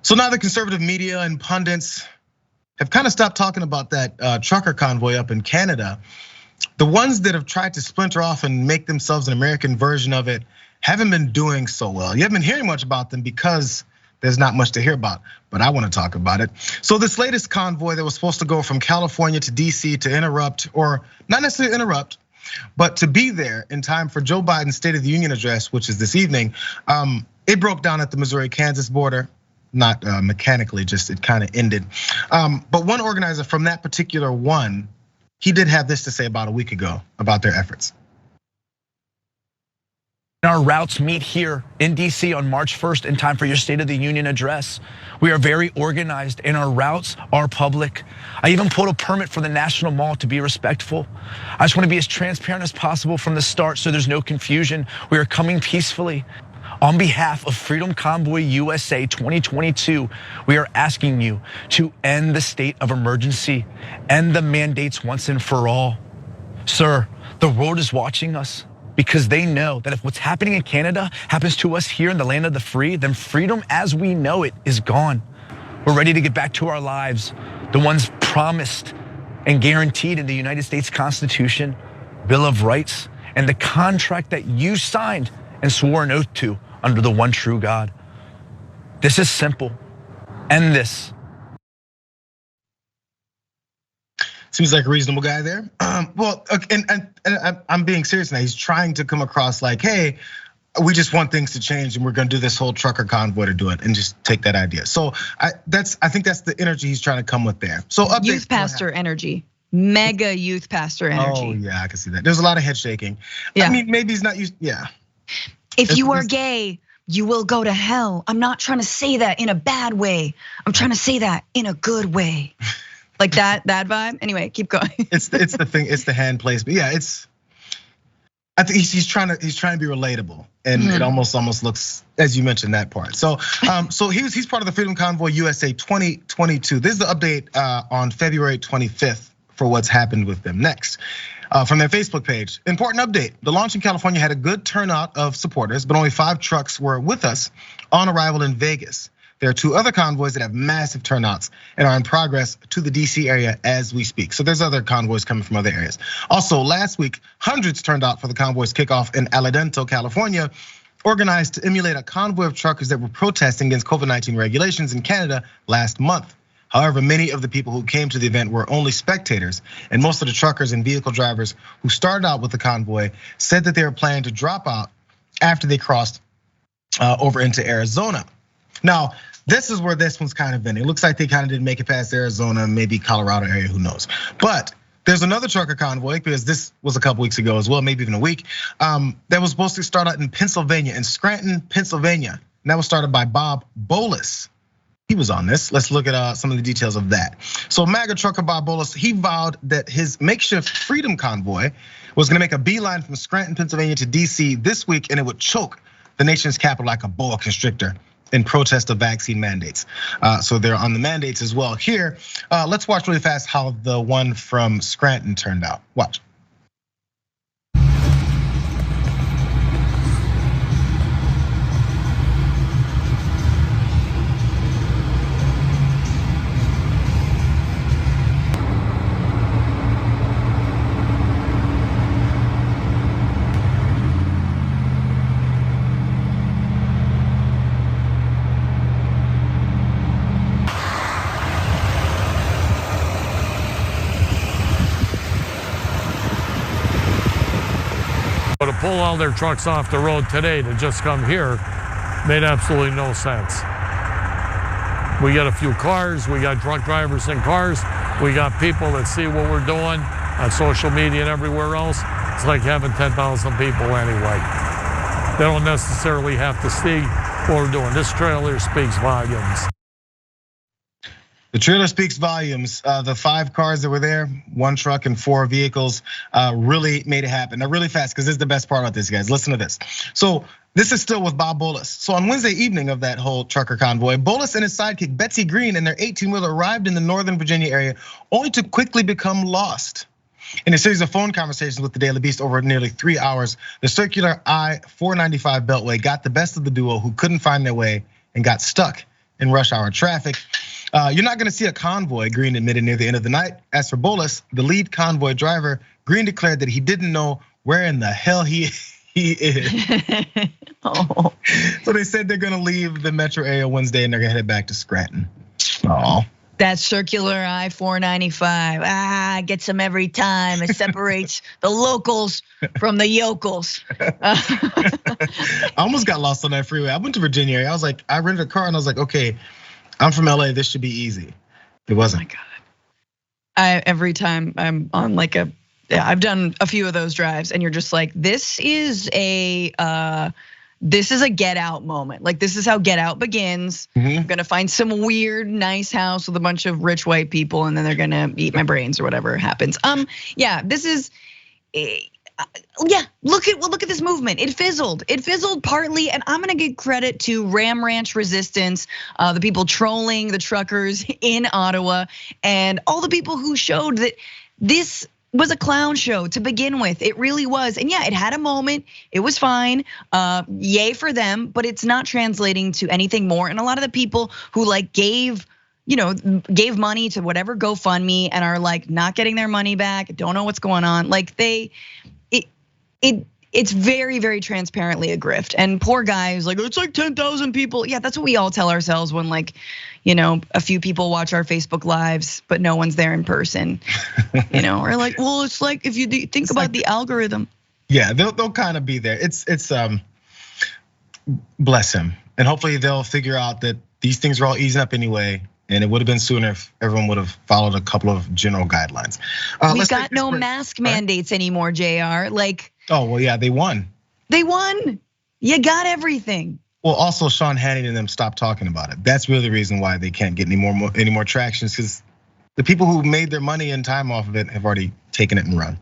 So now the conservative media and pundits have kind of stopped talking about that trucker convoy up in Canada. The ones that have tried to splinter off and make themselves an American version of it haven't been doing so well. You haven't been hearing much about them because there's not much to hear about, but I want to talk about it. So this latest convoy that was supposed to go from California to DC to interrupt, or not necessarily interrupt, but to be there in time for Joe Biden's State of the Union address, which is this evening, it broke down at the Missouri-Kansas border. Not mechanically, just it kind of ended. But one organizer from that particular one, he did have this to say about a week ago about their efforts. Our routes meet here in DC on March 1st in time for your State of the Union address. We are very organized and our routes are public. I even pulled a permit for the National Mall to be respectful. I just want to be as transparent as possible from the start so there's no confusion. We are coming peacefully. On behalf of Freedom Convoy USA 2022, we are asking you to end the state of emergency, end the mandates once and for all. Sir, the world is watching us because they know that if what's happening in Canada happens to us here in the land of the free, then freedom as we know it is gone. We're ready to get back to our lives, the ones promised and guaranteed in the United States Constitution, Bill of Rights, and the contract that you signed and swore an oath to under the one true God. This is simple. End this. Seems like a reasonable guy there. Well, and I'm being serious now. He's trying to come across like, hey, we just want things to change and we're gonna do this whole trucker convoy to do it and just take that idea. So I think that's the energy he's trying to come with there. So youth pastor energy. Mega youth pastor energy. Oh yeah, I can see that. There's a lot of head shaking. Yeah. I mean, maybe he's not used, yeah. If you are gay, you will go to hell. I'm not trying to say that in a bad way. I'm trying to say that in a good way. Like that vibe. Anyway, keep going. It's the thing. It's the hand placement. Yeah, I think he's trying to be relatable, and it almost looks, as you mentioned, that part. So he's part of the Freedom Convoy USA 2022. This is the update on February 25th for what's happened with them next. From their Facebook page, important update. The launch in California had a good turnout of supporters, but only 5 trucks were with us on arrival in Vegas. There are 2 other convoys that have massive turnouts and are in progress to the DC area as we speak. So there's other convoys coming from other areas. Also, last week, hundreds turned out for the convoy's kickoff in Ardently, California, organized to emulate a convoy of truckers that were protesting against COVID-19 regulations in Canada last month. However, many of the people who came to the event were only spectators, and most of the truckers and vehicle drivers who started out with the convoy said that they were planning to drop out after they crossed over into Arizona. Now, this is where this one's kind of been. It looks like they kind of didn't make it past Arizona, maybe Colorado area, who knows. But there's another trucker convoy, because this was a couple weeks ago as well, maybe even a week, that was supposed to start out in Pennsylvania, in Scranton, Pennsylvania. And that was started by Bob Bolus. He was on this. Let's look at some of the details of that. So MAGA trucker Bob Bolus, he vowed that his makeshift freedom convoy was gonna make a beeline from Scranton, Pennsylvania to DC this week, and it would choke the nation's capital like a boa constrictor in protest of vaccine mandates. So they're on the mandates as well. Here, let's watch really fast how the one from Scranton turned out. Watch. To pull all their trucks off the road today to just come here made absolutely no sense. We got a few cars, we got truck drivers in cars, we got people that see what we're doing on social media and everywhere else. It's like having 10,000 people anyway. They don't necessarily have to see what we're doing. This trailer speaks volumes. The trailer speaks volumes. The 5 cars that were there, 1 truck and 4 vehicles, really made it happen. Now, really fast, because this is the best part about this, guys. Listen to this. So this is still with Bob Bolus. So on Wednesday evening of that whole trucker convoy, Bolus and his sidekick Betsy Green and their 18-wheeler arrived in the Northern Virginia area, only to quickly become lost. In a series of phone conversations with the Daily Beast over nearly 3 hours, the circular I-495 Beltway got the best of the duo who couldn't find their way and got stuck in rush hour traffic. You're not gonna see a convoy, Green admitted near the end of the night. As for Bolus, the lead convoy driver, Green declared that he didn't know where in the hell he is. Oh. So they said they're gonna leave the metro area Wednesday and they're gonna head back to Scranton. Oh. That circular I-495, gets them every time. It separates the locals from the yokels. I almost got lost on that freeway. I went to Virginia area. I was like, I rented a car and I was like, okay, I'm from LA. This should be easy. It wasn't. Oh my God. Every time I'm on like I've done a few of those drives, and you're just like, this is a get out moment. Like, this is how Get Out begins. I'm gonna find some weird, nice house with a bunch of rich white people, and then they're gonna eat my brains or whatever happens. Yeah, this is. Yeah, look at this movement. It fizzled partly, and I'm gonna give credit to Ram Ranch Resistance, the people trolling the truckers in Ottawa, and all the people who showed that this was a clown show to begin with. It really was. And yeah, it had a moment. It was fine. Yay for them, but it's not translating to anything more. And a lot of the people who like gave money to whatever GoFundMe and are like not getting their money back, don't know what's going on. Like it's very, very transparently a grift. And poor guy who's like, it's like 10,000 people. Yeah, that's what we all tell ourselves when like, a few people watch our Facebook lives, but no one's there in person. Or like, well, it's like if you think about the algorithm. Yeah, they'll kind of be there. It's bless him, and hopefully they'll figure out that these things are all easing up anyway. And it would have been sooner if everyone would have followed a couple of general guidelines. We got no mask mandates anymore, JR. Like, oh well, yeah, they won. They won. You got everything. Well, also Sean Hannity and them stopped talking about it. That's really the reason why they can't get any more traction, because the people who made their money and time off of it have already taken it and run.